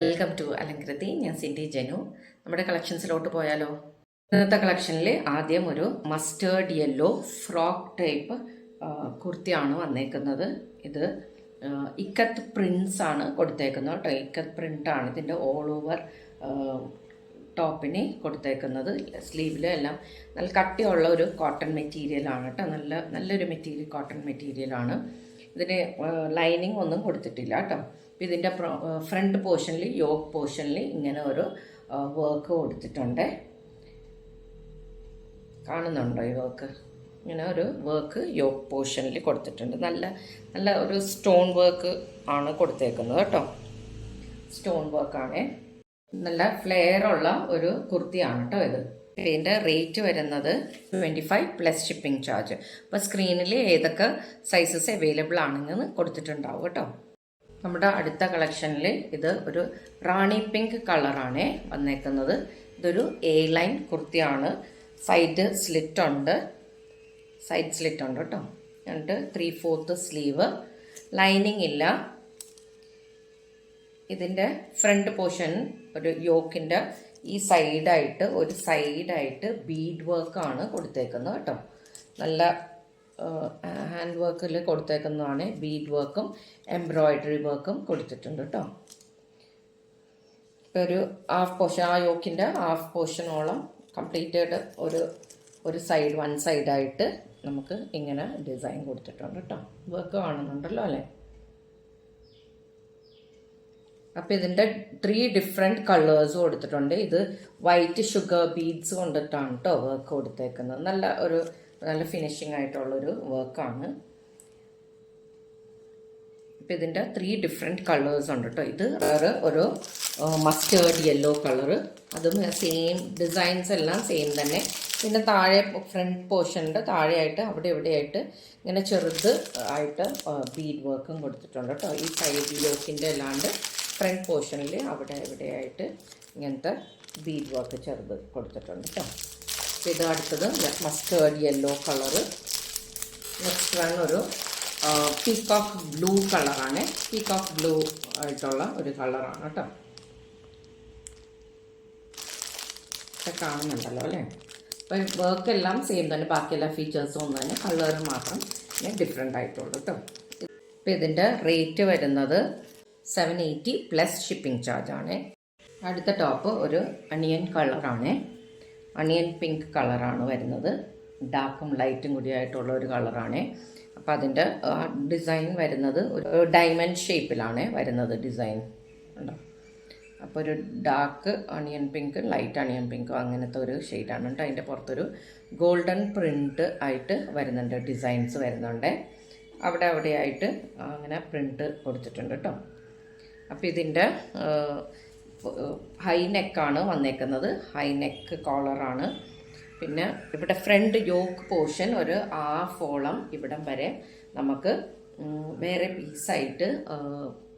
Welcome to അലങ്കൃതി. ഞാൻ സിൻഡി ജനു. നമ്മുടെ കളക്ഷൻസിലോട്ട് പോയാലോ? ഇന്നത്തെ കളക്ഷനിൽ ആദ്യം ഒരു മസ്റ്റേർഡ് യെല്ലോ ഫ്രോക്ക് ടൈപ്പ് കുർത്തിയാണ് വന്നേക്കുന്നത്. ഇത് ഇക്കത്ത് പ്രിൻസ് ആണ് കൊടുത്തേക്കുന്നത് കേട്ടോ. ഇക്കത്ത് പ്രിൻ്റാണ് ഇതിൻ്റെ ഓൾ ഓവർ ടോപ്പിന് കൊടുത്തേക്കുന്നത്. സ്ലീവിൽ എല്ലാം നല്ല കട്ടിയുള്ള ഒരു കോട്ടൺ മെറ്റീരിയലാണ് കേട്ടോ. നല്ലൊരു മെറ്റീരിയൽ, കോട്ടൺ മെറ്റീരിയലാണ്. ഇതിന് ലൈനിങ് ഒന്നും കൊടുത്തിട്ടില്ല കേട്ടോ. ഇതിൻ്റെ ഫ്രണ്ട് പോർഷനിൽ, യോക്ക് പോർഷനിൽ ഇങ്ങനെ ഒരു വർക്ക് കൊടുത്തിട്ടുണ്ട്. കാണുന്നുണ്ടോ ഈ വർക്ക്? ഇങ്ങനെ ഒരു വർക്ക് യോക്ക് പോർഷനിൽ കൊടുത്തിട്ടുണ്ട്. നല്ല ഒരു സ്റ്റോൺ വർക്ക് ആണ് കൊടുത്തേക്കുന്നത് കേട്ടോ. സ്റ്റോൺ വർക്കാണ്. നല്ല ഫ്ലെയർ ഉള്ള ഒരു കുർത്തിയാണ് കേട്ടോ ഇത്. ഇതിൻ്റെ റേറ്റ് വരുന്നത് 25 പ്ലസ് ഷിപ്പിംഗ് ചാർജ്. അപ്പോൾ സ്ക്രീനിൽ ഏതൊക്കെ സൈസസ് അവൈലബിൾ ആണെന്ന് കൊടുത്തിട്ടുണ്ടാവും കേട്ടോ. നമ്മുടെ അടുത്ത കളക്ഷനിൽ ഇത് ഒരു റാണി പിങ്ക് കളറാണ് വന്നേക്കുന്നത്. ഇതൊരു എ ലൈൻ കുർത്തിയാണ്. സൈഡ് സ്ലിറ്റ് ഉണ്ട് കേട്ടോ. എന്നിട്ട് 3/4 സ്ലീവ്, ലൈനിങ് ഇല്ല. ഇതിൻ്റെ ഫ്രണ്ട് പോർഷൻ ഒരു യോക്കിൻ്റെ ഈ സൈഡായിട്ട് ബീഡ് വർക്കാണ് കൊടുത്തേക്കുന്നത് കേട്ടോ. നല്ല ഹാൻഡ് വർക്കിൽ കൊടുത്തേക്കുന്നതാണ്. ബീഡ് വർക്കും എംബ്രോയിഡറി വർക്കും കൊടുത്തിട്ടുണ്ട് കേട്ടോ. ഒരു ഹാഫ് പോർഷൻ, ആ യോക്കിൻ്റെ ഹാഫ് പോർഷനോളം കംപ്ലീറ്റഡ് ഒരു സൈഡ്, വൺ സൈഡായിട്ട് നമുക്ക് ഇങ്ങനെ ഡിസൈൻ കൊടുത്തിട്ടുണ്ട് കേട്ടോ. വർക്ക് കാണുന്നുണ്ടല്ലോ അല്ലേ? അപ്പോൾ ഇതിൻ്റെ 3 ഡിഫറെൻറ്റ് കളേഴ്സ് കൊടുത്തിട്ടുണ്ട്. ഇത് വൈറ്റ് ഷുഗർ ബീഡ്സ് കൊണ്ടിട്ടാണ് കേട്ടോ വർക്ക് കൊടുത്തേക്കുന്നത്. നല്ല ഫിനിഷിംഗ് ആയിട്ടുള്ളൊരു വർക്കാണ്. ഇപ്പം ഇതിൻ്റെ 3 ഡിഫറെൻറ്റ് കളേഴ്സ് ഉണ്ട് കേട്ടോ. ഇത് വേറെ ഒരു മസ്റ്റേർഡ് യെല്ലോ കളറ്, അതും സെയിം ഡിസൈൻസ് എല്ലാം സെയിം തന്നെ. പിന്നെ താഴെ ഫ്രണ്ട് പോർഷൻ്റെ താഴെയായിട്ട് അവിടെ ഇവിടെയായിട്ട് ഇങ്ങനെ ചെറുത് ആയിട്ട് ബീഡ് വർക്കും കൊടുത്തിട്ടുണ്ട് കേട്ടോ. ഈ സൈഡ് യോക്കിൻ്റെ അല്ലാണ്ട് ഫ്രണ്ട് പോർഷനിൽ അവിടെ ഇവിടെയായിട്ട് ഇങ്ങനത്തെ ബീഡ് വർക്ക് ചെറുത് കൊടുത്തിട്ടുണ്ട് കേട്ടോ. ഇത് അടുത്തത് mustard yellow colour. Next one ഒരു പീകോക്ക് ബ്ലൂ കളറാണ്. പീകോക്ക് ബ്ലൂ ആയിട്ടുള്ള ഒരു കളറാണ് കേട്ടോ. കാണുന്നുണ്ടല്ലോ അല്ലേ? അപ്പം വർക്ക് എല്ലാം സെയിം തന്നെ, ബാക്കിയെല്ലാ ഫീച്ചേഴ്സും ഒന്ന് തന്നെ, കളർ മാത്രം ഡിഫറെൻ്റ് ആയിട്ടുള്ളൂ കേട്ടോ. അപ്പം ഇതിൻ്റെ റേറ്റ് വരുന്നത് 780 പ്ലസ് ഷിപ്പിംഗ് ചാർജാണ്. അടുത്ത ടോപ്പ് ഒരു അണിയൻ കളറാണ്. അണിയൻ പിങ്ക് കളറാണ് വരുന്നത്. ഡാർക്കും ലൈറ്റും കൂടിയായിട്ടുള്ള ഒരു കളറാണ്. അപ്പോൾ അതിൻ്റെ ഡിസൈൻ വരുന്നത് ഒരു ഡയമണ്ട് ഷേപ്പിലാണ് വരുന്നത് ഡിസൈൻ ഉണ്ടോ. അപ്പോൾ ഒരു dark onion pink, light onion pink, അങ്ങനത്തെ ഒരു ഷെയ്ഡാണ് കേട്ടോ. അതിൻ്റെ പുറത്തൊരു ഗോൾഡൻ പ്രിൻ്റ് ആയിട്ട് വരുന്നുണ്ട്, ഡിസൈൻസ് വരുന്നുണ്ട്. അവിടെയായിട്ട് അങ്ങനെ പ്രിൻ്റ് കൊടുത്തിട്ടുണ്ട് കേട്ടോ. അപ്പോൾ ഇതിൻ്റെ ഹൈ നെക്കാണ് വന്നേക്കുന്നത്. ഹൈ നെക്ക് കോളറാണ്. പിന്നെ ഇവിടെ ഫ്രണ്ട് യോക്ക് പോർഷൻ ഒരു ഹാഫോളം ഇവിടം വരെ നമുക്ക് വേറെ പീസായിട്ട്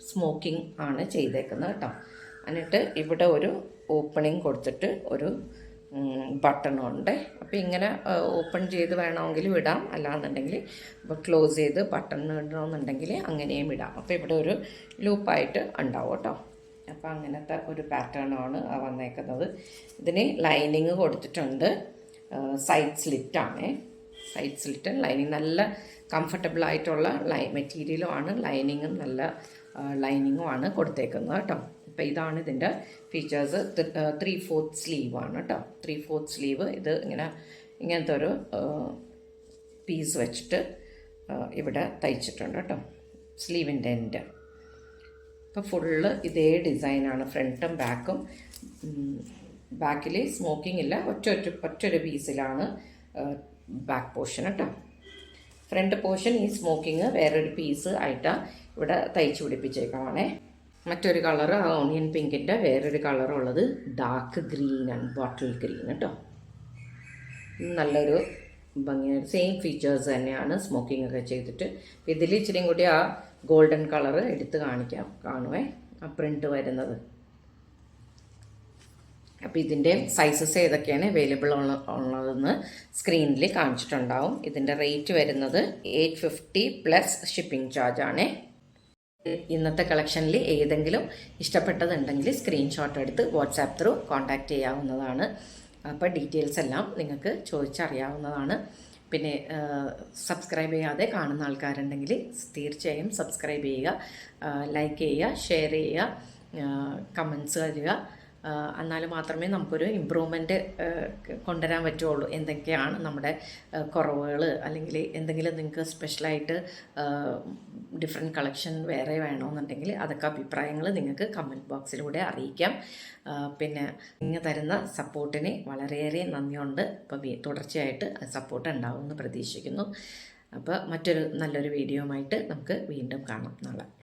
സ്മോക്കിംഗ് ആണ് ചെയ്തേക്കുന്നത് കേട്ടോ. എന്നിട്ട് ഇവിടെ ഒരു ഓപ്പണിങ് കൊടുത്തിട്ട് ഒരു ബട്ടണുണ്ട്. അപ്പോൾ ഇങ്ങനെ ഓപ്പൺ ചെയ്ത് വേണമെങ്കിൽ ഇടാം, അല്ലാന്നുണ്ടെങ്കിൽ ഇപ്പോൾ ക്ലോസ് ചെയ്ത് ബട്ടൺ ഇടണമെന്നുണ്ടെങ്കിൽ അങ്ങനെയും ഇടാം. അപ്പോൾ ഇവിടെ ഒരു ലൂപ്പായിട്ട് ഉണ്ടാവും കേട്ടോ. അപ്പോൾ അങ്ങനത്തെ ഒരു പാറ്റേണാണ് വന്നേക്കുന്നത്. ഇതിന് ലൈനിങ് കൊടുത്തിട്ടുണ്ട്. സൈഡ് സ്ലിറ്റാണ്. സൈഡ് സ്ലിറ്റ് ലൈനിങ് നല്ല കംഫർട്ടബിൾ ആയിട്ടുള്ള മെറ്റീരിയലുമാണ്. ലൈനിങ്ങും നല്ല ലൈനിങ്ങുമാണ് കൊടുത്തേക്കുന്നത് കേട്ടോ. അപ്പോൾ ഇതാണ് ഇതിൻ്റെ ഫീച്ചേഴ്സ്. 3/4 സ്ലീവാണ് കേട്ടോ. 3/4 സ്ലീവ്. ഇത് ഇങ്ങനത്തെ ഒരു പീസ് വെച്ചിട്ട് ഇവിടെ തയ്ച്ചിട്ടുണ്ട് കേട്ടോ, സ്ലീവിൻ്റെ എൻഡ്. അപ്പോൾ ഫുള്ള് ഇതേ ഡിസൈനാണ് ഫ്രണ്ടും ബാക്കും. ബാക്കിൽ സ്മോക്കിംഗ് ഇല്ല, ഒറ്റൊരു പീസിലാണ് ബാക്ക് പോർഷൻ കേട്ടോ. ഫ്രണ്ട് പോർഷൻ ഈ സ്മോക്കിങ് വേറൊരു പീസ് ആയിട്ടാണ് ഇവിടെ തയ്ച്ച് പിടിപ്പിച്ചേക്കാണേ. മറ്റൊരു കളറ് ഓണിയൻ പിങ്കിൻ്റെ വേറൊരു കളറുള്ളത് ഡാർക്ക് ഗ്രീനാണ്, ബോട്ടിൽ ഗ്രീൻ കേട്ടോ. നല്ലൊരു ഭംഗിയായ സെയിം ഫീച്ചേഴ്സ് തന്നെയാണ്, സ്മോക്കിംഗ് ഒക്കെ ചെയ്തിട്ട്. ഇതിൽ ഇച്ചിരിയും കൂടി ആ ഗോൾഡൻ കളറ് എടുത്ത് കാണുവേ ആ പ്രിൻ്റ് വരുന്നത്. അപ്പോൾ ഇതിൻ്റെ സൈസസ് ഏതൊക്കെയാണ് അവൈലബിൾ ഉള്ളതെന്ന് സ്ക്രീനിൽ കാണിച്ചിട്ടുണ്ടാവും. ഇതിൻ്റെ റേറ്റ് വരുന്നത് 850 പ്ലസ് ഷിപ്പിംഗ് ചാർജാണ്. ഇന്നത്തെ കളക്ഷനിൽ ഏതെങ്കിലും ഇഷ്ടപ്പെട്ടതുണ്ടെങ്കിൽ സ്ക്രീൻഷോട്ട് എടുത്ത് വാട്സാപ്പ് ത്രൂ കോൺടാക്റ്റ് ചെയ്യാവുന്നതാണ്. അപ്പോൾ ഡീറ്റെയിൽസ് എല്ലാം നിങ്ങൾക്ക് ചോദിച്ചറിയാവുന്നതാണ്. പിന്നെ സബ്സ്ക്രൈബ് ചെയ്യാതെ കാണുന്ന ആൾക്കാരുണ്ടെങ്കിൽ തീർച്ചയായും സബ്സ്ക്രൈബ് ചെയ്യുക, ലൈക്ക് ചെയ്യുക, ഷെയർ ചെയ്യുക, കമൻസ് തരിക. എന്നാൽ മാത്രമേ നമുക്കൊരു ഇമ്പ്രൂവ്മെൻറ്റ് കൊണ്ടുവരാൻ പറ്റുള്ളൂ. എന്തൊക്കെയാണ് നമ്മുടെ കുറവുകൾ, അല്ലെങ്കിൽ എന്തെങ്കിലും നിങ്ങൾക്ക് സ്പെഷ്യലായിട്ട് ഡിഫറെൻറ്റ് കളക്ഷൻ വേറെ വേണമെന്നുണ്ടെങ്കിൽ അതൊക്കെ അഭിപ്രായങ്ങൾ നിങ്ങൾക്ക് കമൻറ്റ് ബോക്സിലൂടെ അറിയിക്കാം. പിന്നെ നിങ്ങൾ തരുന്ന സപ്പോർട്ടിന് വളരെയേറെ നന്ദിയുണ്ട്. അപ്പോൾ തുടർച്ചയായിട്ട് സപ്പോർട്ട് ഉണ്ടാവുമെന്ന് പ്രതീക്ഷിക്കുന്നു. അപ്പോൾ മറ്റൊരു നല്ലൊരു വീഡിയോയുമായിട്ട് നമുക്ക് വീണ്ടും കാണാം നാളെ.